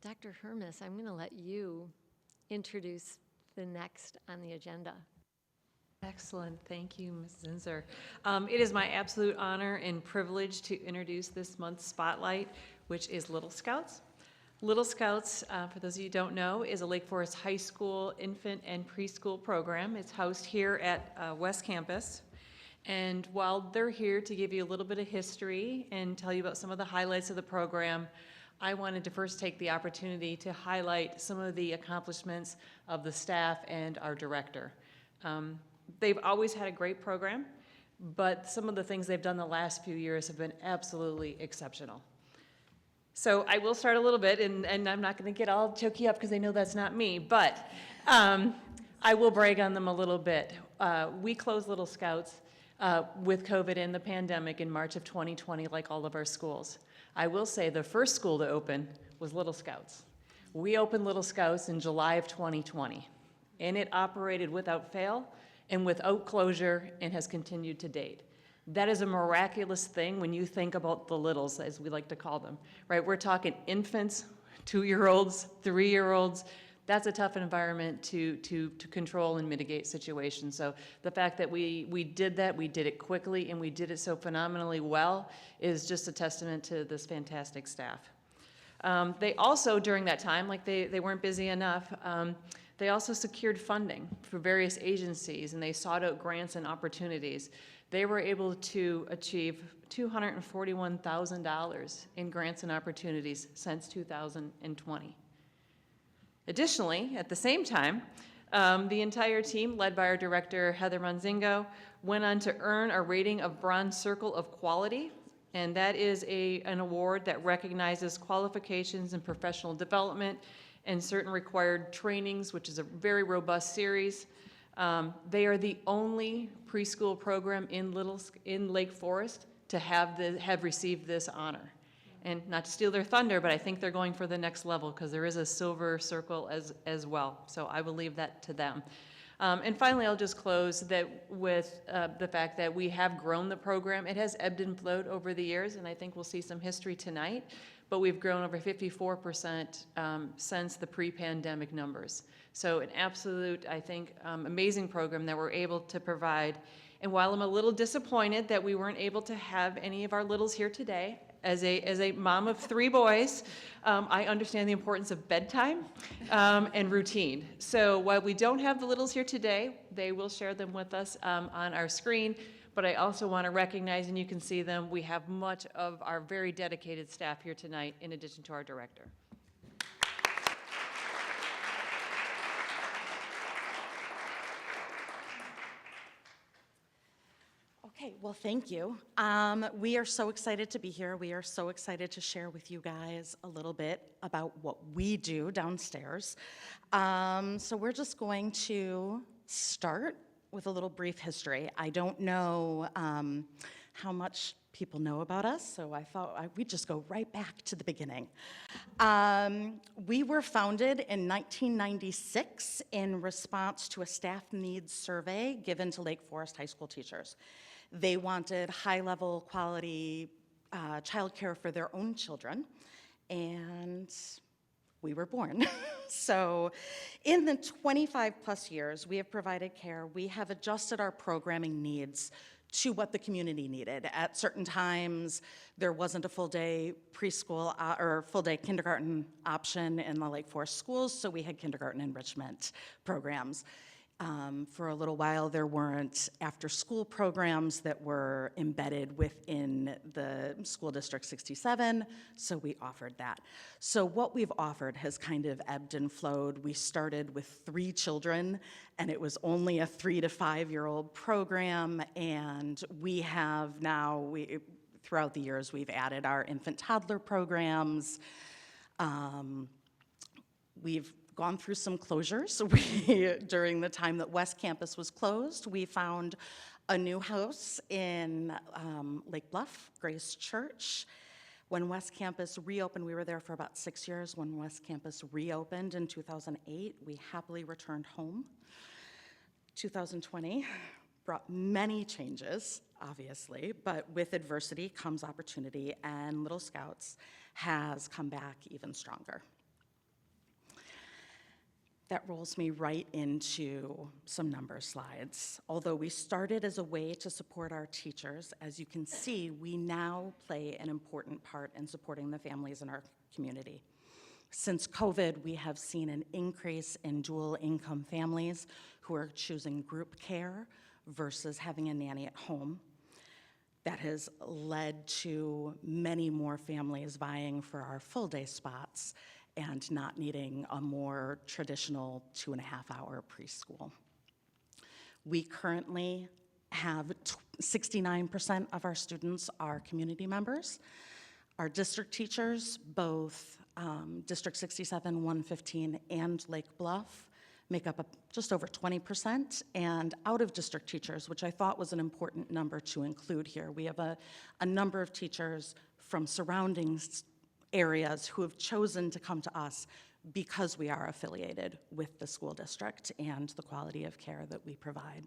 Dr. Hermes, I'm going to let you introduce the next on the agenda. Excellent. Thank you, Ms. Zinzer. It is my absolute honor and privilege to introduce this month's spotlight, which is Little Scouts. Little Scouts, for those of you who don't know, is a Lake Forest High School infant and preschool program. It's housed here at West Campus. And while they're here to give you a little bit of history and tell you about some of the highlights of the program, I wanted to first take the opportunity to highlight some of the accomplishments of the staff and our director. They've always had a great program, but some of the things they've done the last few years have been absolutely exceptional. So I will start a little bit, and I'm not going to get all choky up because I know that's not me, but I will brag on them a little bit. We closed Little Scouts with COVID and the pandemic in March of 2020, like all of our schools. I will say the first school to open was Little Scouts. We opened Little Scouts in July of 2020, and it operated without fail and without closure and has continued to date. That is a miraculous thing when you think about the littles, as we like to call them, right? We're talking infants, 2-year-olds, 3-year-olds. That's a tough environment to control and mitigate situations. So the fact that we did that, we did it quickly, and we did it so phenomenally well is just a testament to this fantastic staff. They also, during that time, like they weren't busy enough, they also secured funding for various agencies, and they sought out grants and opportunities. They were able to achieve $241,000 in grants and opportunities since 2020. Additionally, at the same time, the entire team, led by our director, Heather Monzingo, went on to earn a rating of Bronze Circle of Quality, and that is an award that recognizes qualifications in professional development and certain required trainings, which is a very robust series. They are the only preschool program in Lake Forest to have received this honor. And not to steal their thunder, but I think they're going for the next level because there is a silver circle as well. So I will leave that to them. And finally, I'll just close with the fact that we have grown the program. It has ebbed and flowed over the years, and I think we'll see some history tonight. But we've grown over 54% since the pre-pandemic numbers. So an absolute, I think, amazing program that we're able to provide. And while I'm a little disappointed that we weren't able to have any of our littles here today, as a mom of 3 boys, I understand the importance of bedtime and routine. So while we don't have the littles here today, they will share them with us on our screen. But I also want to recognize, and you can see them, we have much of our very dedicated staff here tonight, in addition to our director. Okay, well, thank you. We are so excited to be here. We are so excited to share with you guys a little bit about what we do downstairs. So we're just going to start with a little brief history. I don't know how much people know about us, so I thought we'd just go right back to the beginning. We were founded in 1996 in response to a staff needs survey given to Lake Forest high school teachers. They wanted high-level quality childcare for their own children, and we were born. So in the 25-plus years we have provided care, we have adjusted our programming needs to what the community needed. At certain times, there wasn't a full-day preschool or full-day kindergarten option in the Lake Forest schools, so we had kindergarten enrichment programs. For a little while, there weren't after-school programs that were embedded within the School District 67, so we offered that. So what we've offered has kind of ebbed and flowed. We started with 3 children, and it was only a 3 to 5-year-old program, and we have now, throughout the years, we've added our infant toddler programs. We've gone through some closures. During the time that West Campus was closed, we found a new house in Lake Bluff, Grace Church. When West Campus reopened, we were there for about 6 years. When West Campus reopened in 2008, we happily returned home. 2020 brought many changes, obviously, but with adversity comes opportunity, and Little Scouts has come back even stronger. That rolls me right into some number slides. Although we started as a way to support our teachers, as you can see, we now play an important part in supporting the families in our community. Since COVID, we have seen an increase in dual income families who are choosing group care versus having a nanny at home. That has led to many more families vying for our full-day spots and not needing a more traditional 2.5-hour preschool. We currently have 69% of our students are community members. Our district teachers, both District 67, 115, and Lake Bluff, make up just over 20%, and out-of-district teachers, which I thought was an important number to include here. We have a number of teachers from surrounding areas who have chosen to come to us because we are affiliated with the school district and the quality of care that we provide.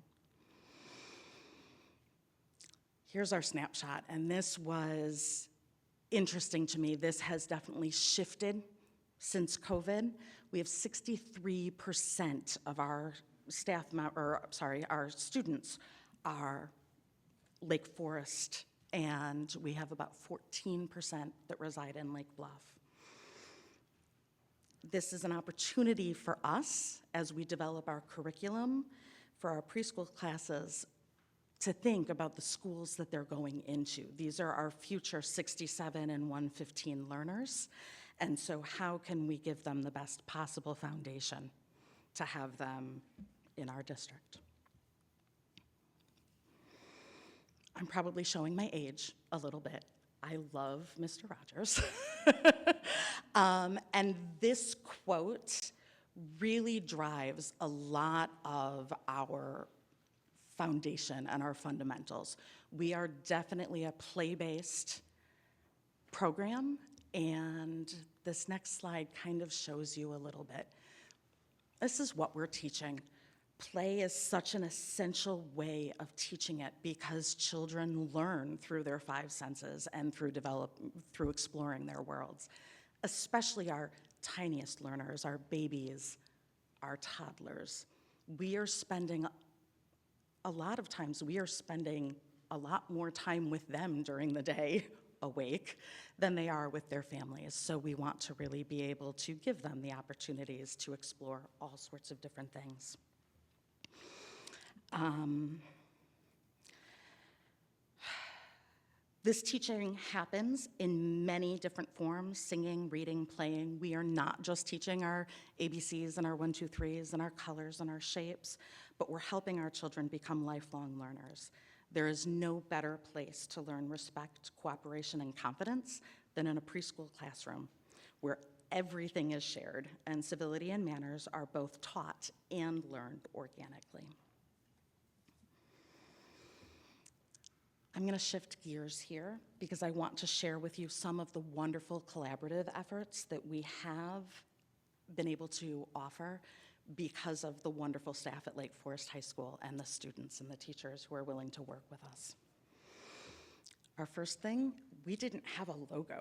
Here's our snapshot, and this was interesting to me. This has definitely shifted since COVID. We have 63% of our our students are Lake Forest, and we have about 14% that reside in Lake Bluff. This is an opportunity for us as we develop our curriculum for our preschool classes to think about the schools that they're going into. These are our future 67 and 115 learners, and so how can we give them the best possible foundation to have them in our district? I'm probably showing my age a little bit. I love Mr. Rogers. And this quote really drives a lot of our foundation and our fundamentals. We are definitely a play-based program, and this next slide kind of shows you a little bit. This is what we're teaching. Play is such an essential way of teaching it because children learn through their 5 senses and through exploring their worlds, especially our tiniest learners, our babies, our toddlers. We are spending a lot more time with them during the day awake than they are with their families. So we want to really be able to give them the opportunities to explore all sorts of different things. This teaching happens in many different forms: singing, reading, playing. We are not just teaching our ABCs and our 1, 2, 3s and our colors and our shapes, but we're helping our children become lifelong learners. There is no better place to learn respect, cooperation, and confidence than in a preschool classroom, where everything is shared and civility and manners are both taught and learned organically. I'm going to shift gears here because I want to share with you some of the wonderful collaborative efforts that we have been able to offer because of the wonderful staff at Lake Forest High School and the students and the teachers who are willing to work with us. Our first thing, we didn't have a logo.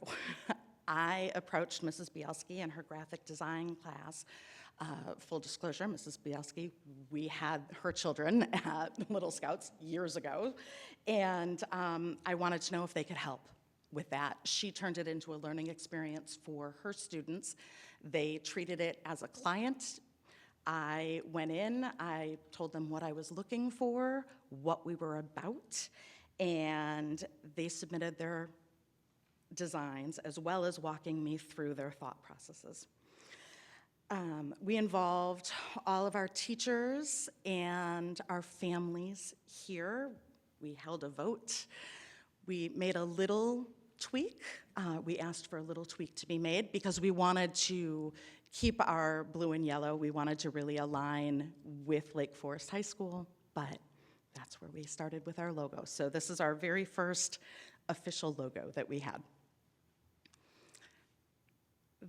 I approached Mrs. Bielski and her graphic design class. Full disclosure, Mrs. Bielski, we had her children at Little Scouts years ago, and I wanted to know if they could help with that. She turned it into a learning experience for her students. They treated it as a client. I went in, I told them what I was looking for, what we were about, and they submitted their designs as well as walking me through their thought processes. We involved all of our teachers and our families here. We held a vote. We made a little tweak. We asked for a little tweak to be made because we wanted to keep our blue and yellow. We wanted to really align with Lake Forest High School, but that's where we started with our logo. So this is our very first official logo that we had.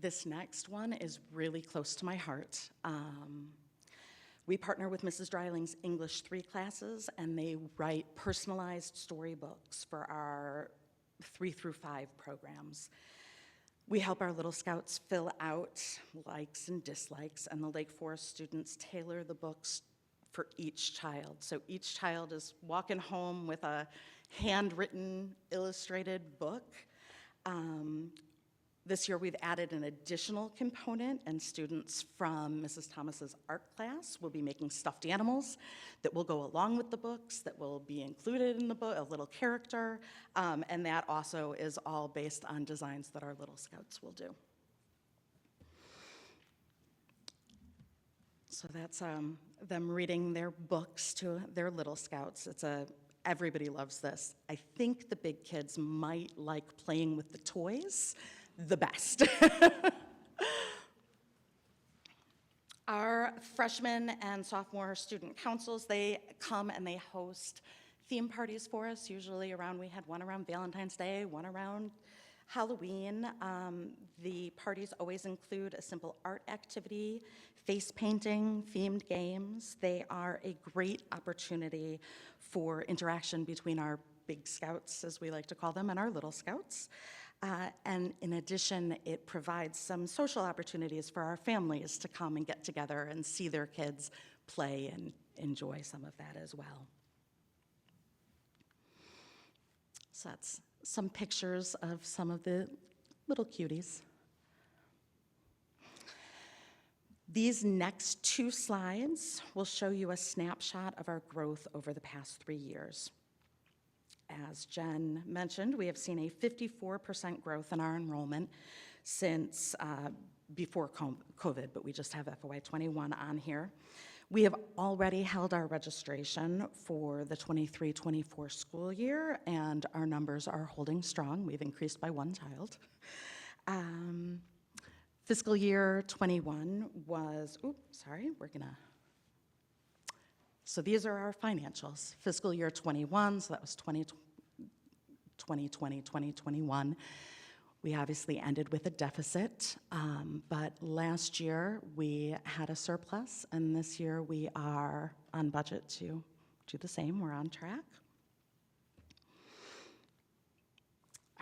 This next one is really close to my heart. We partner with Mrs. Dryling's English 3 classes, and they write personalized storybooks for our 3 through 5 programs. We help our Little Scouts fill out likes and dislikes, and the Lake Forest students tailor the books for each child. So each child is walking home with a handwritten, illustrated book. This year, we've added an additional component, and students from Mrs. Thomas's art class will be making stuffed animals that will go along with the books, that will be included in the book, a little character, and that also is all based on designs that our Little Scouts will do. So that's them reading their books to their Little Scouts. Everybody loves this. I think the big kids might like playing with the toys the best. Our freshman and sophomore student councils, they come and they host theme parties for us. Usually we had one around Valentine's Day, one around Halloween. The parties always include a simple art activity, face painting, themed games. They are a great opportunity for interaction between our big scouts, as we like to call them, and our Little Scouts. And in addition, it provides some social opportunities for our families to come and get together and see their kids play and enjoy some of that as well. So that's some pictures of some of the little cuties. These next two slides will show you a snapshot of our growth over the past 3 years. As Jen mentioned, we have seen a 54% growth in our enrollment since before COVID, but we just have FY21 on here. We have already held our registration for the 23-24 school year, and our numbers are holding strong. We've increased by one child. Fiscal year 21 was, so these are our financials. Fiscal year 21, so that was 2020, 2021. We obviously ended with a deficit, but last year we had a surplus, and this year we are on budget to do the same. We're on track.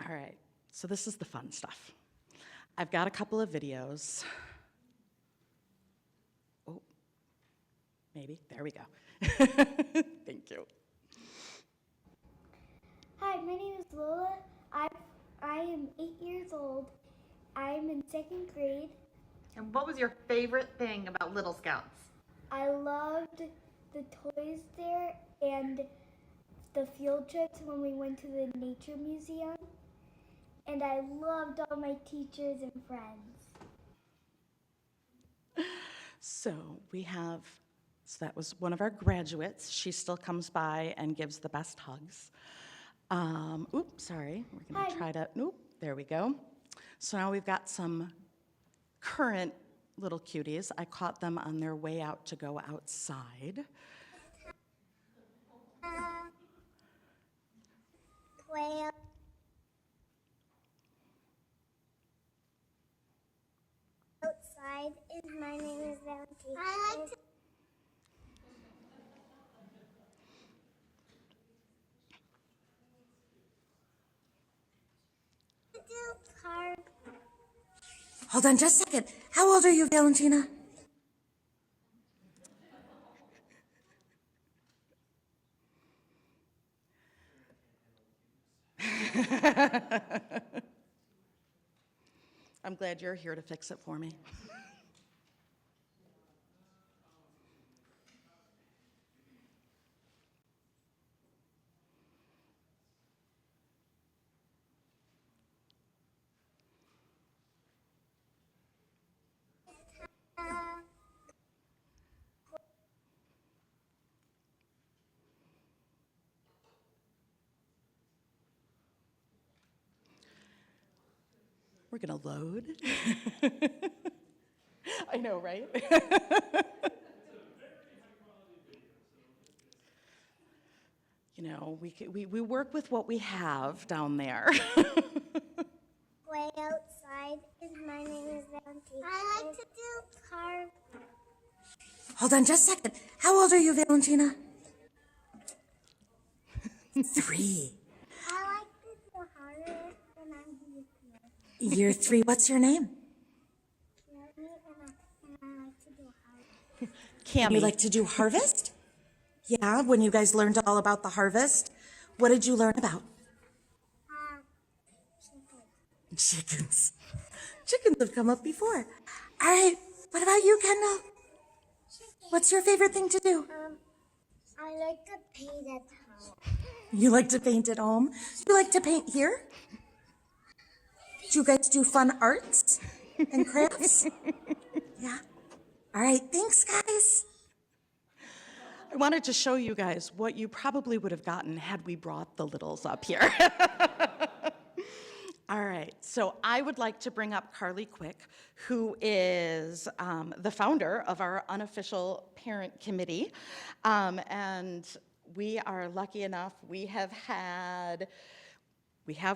All right, so this is the fun stuff. I've got a couple of videos. Oh, maybe, there we go. Thank you. Hi, my name is Lola. I am 8 years old. I'm in 2nd grade. And what was your favorite thing about Little Scouts? I loved the toys there and the field trips when we went to the nature museum. And I loved all my teachers and friends. So that was one of our graduates. She still comes by and gives the best hugs. Sorry, we're gonna try to, there we go. So now we've got some current little cuties. I caught them on their way out to go outside. Play outside. My name is Valentine. I like to card. Hold on just a second. How old are you, Valentina? I'm glad you're here to fix it for me. We're gonna load. I know, right? You know, we work with what we have down there. Play outside. My name is Valentine. I like to do card. Hold on just a second. How old are you, Valentina? 3. I like to do harder when I'm here. Year 3, what's your name? Cammy. You like to do harvest? Yeah, when you guys learned all about the harvest, what did you learn about? Chickens. Chickens have come up before. All right, what about you, Kendall? What's your favorite thing to do? I like to paint at home. You like to paint at home? You like to paint here? Do you guys do fun arts and crafts? Yeah. All right, thanks, guys. I wanted to show you guys what you probably would have gotten had we brought the littles up here. All right, so I would like to bring up Carly Quick, who is the founder of our unofficial parent committee. And we are lucky enough, we have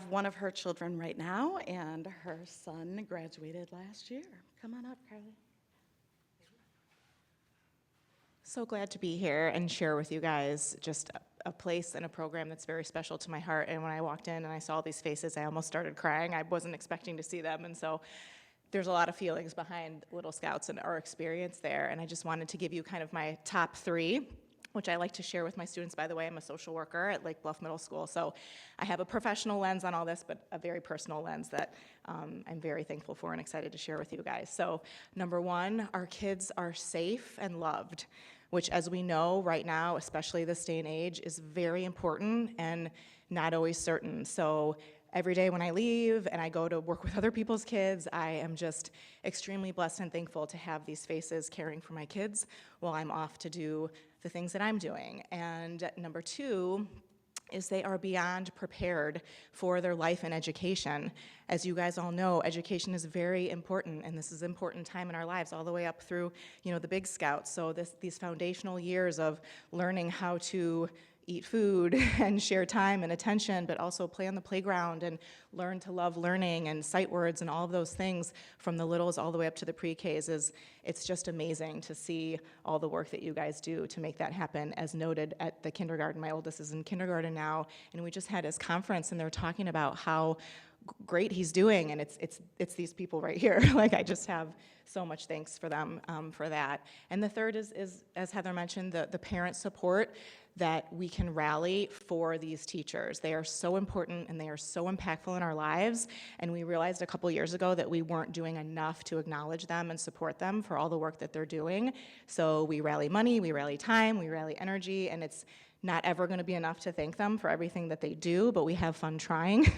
one of her children right now, and her son graduated last year. Come on up, Carly. So glad to be here and share with you guys just a place and a program that's very special to my heart. And when I walked in and I saw these faces, I almost started crying. I wasn't expecting to see them. And so there's a lot of feelings behind Little Scouts and our experience there. And I just wanted to give you kind of my top 3, which I like to share with my students. By the way, I'm a social worker at Lake Bluff Middle School. So I have a professional lens on all this, but a very personal lens that I'm very thankful for and excited to share with you guys. So number 1, our kids are safe and loved, which, as we know right now, especially this day and age, is very important and not always certain. So every day when I leave and I go to work with other people's kids, I am just extremely blessed and thankful to have these faces caring for my kids while I'm off to do the things that I'm doing. And number 2 is they are beyond prepared for their life and education. As you guys all know, education is very important, and this is an important time in our lives, all the way up through, the Big Scouts. So these foundational years of learning how to eat food and share time and attention, but also play on the playground and learn to love learning and sight words and all of those things from the littles all the way up to the pre-Ks it's just amazing to see all the work that you guys do to make that happen. As noted at the kindergarten, my oldest is in kindergarten now, and we just had his conference and they're talking about how great he's doing, and it's these people right here. Like, I just have so much thanks for them for that. And the third is as Heather mentioned, the parent support that we can rally for these teachers. They are so important and they are so impactful in our lives, and we realized a couple years ago that we weren't doing enough to acknowledge them and support them for all the work that they're doing. So we rally money, we rally time, we rally energy, and it's not ever going to be enough to thank them for everything that they do, but we have fun trying.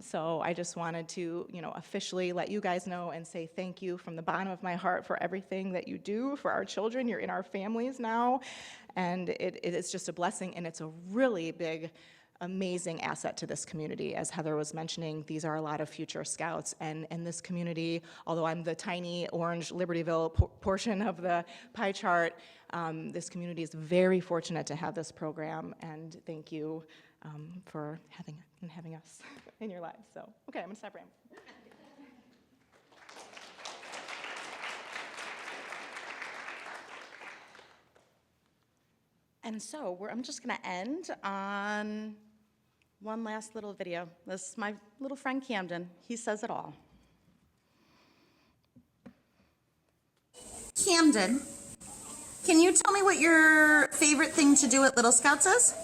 So I just wanted to, officially let you guys know and say thank you from the bottom of my heart for everything that you do for our children. You're in our families now, and it is just a blessing, and it's a really big, amazing asset to this community. As Heather was mentioning, these are a lot of future Scouts, and in this community, although I'm the tiny orange Libertyville portion of the pie chart, this community is very fortunate to have this program, and thank you for having us in your lives. So, okay, I'm gonna stop rambling. And so I'm just going to end on one last little video. This is my little friend Camden. He says it all. Camden, can you tell me what your favorite thing to do at Little Scouts is?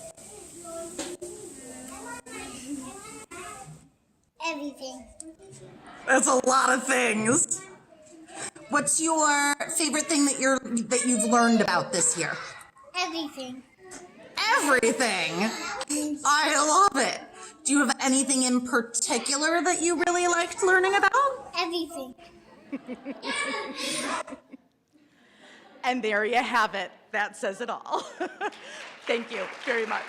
Everything. That's a lot of things. What's your favorite thing that you've learned about this year? Everything. Everything. I love it. Do you have anything in particular that you really liked learning about? Everything. And there you have it. That says it all. Thank you very much.